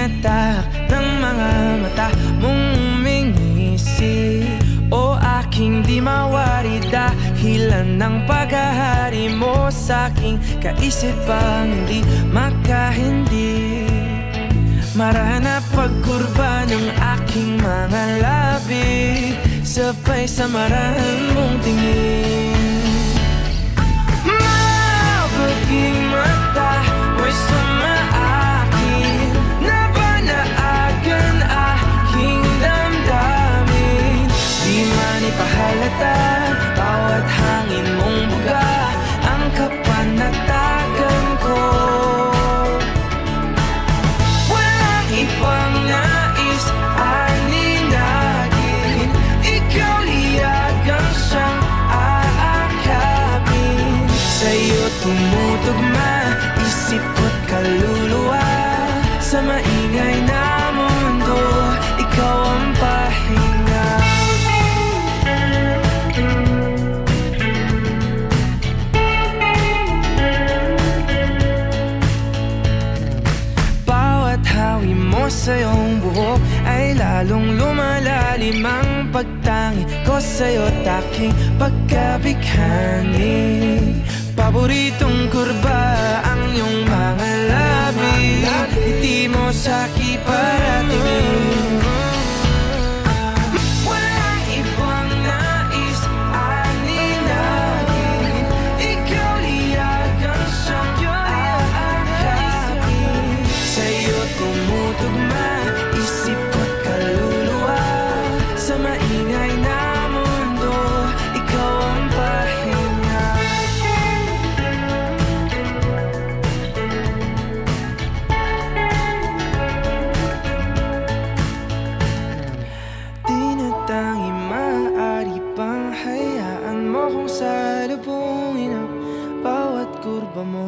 tinatak ng mga mata mong umingisi. O aking di mawari dahilan ng paghahari mo sa'king kaisipang hindi makahindi. Marana pagkurba ng aking mga labi, sabay sa marahan mong tingin. Mabaging mata mo'y sumaakin, nabanaagan aking damdamin. Di man ipahalata bawat hangin mong buga ang kapanatagan ko. Walang ibang nais aninagin, ikaw liyagang siyang aakapin. Sa'yo tumutugma isip ko't kaluluwa, sa maingay na mundo ikaw ang pahinga. Bawat hawi mo sa iyong buhok ay lalong lumalalim ang pagtangi ko sa'yo't aking pagkabighani. Paboritong kurba ang iyong mga labi, ngiti mo sa'ki paratingin. Walang ibang nais aninagin, ikaw liyagang siyang aakapin. Sa'yo tumutugma isip ko't kaluluwa, sa maingay na mundo ikaw ang pahinga. Di na tangi maaari pang hayaan mo kung salubungin ang bawat kurba mo.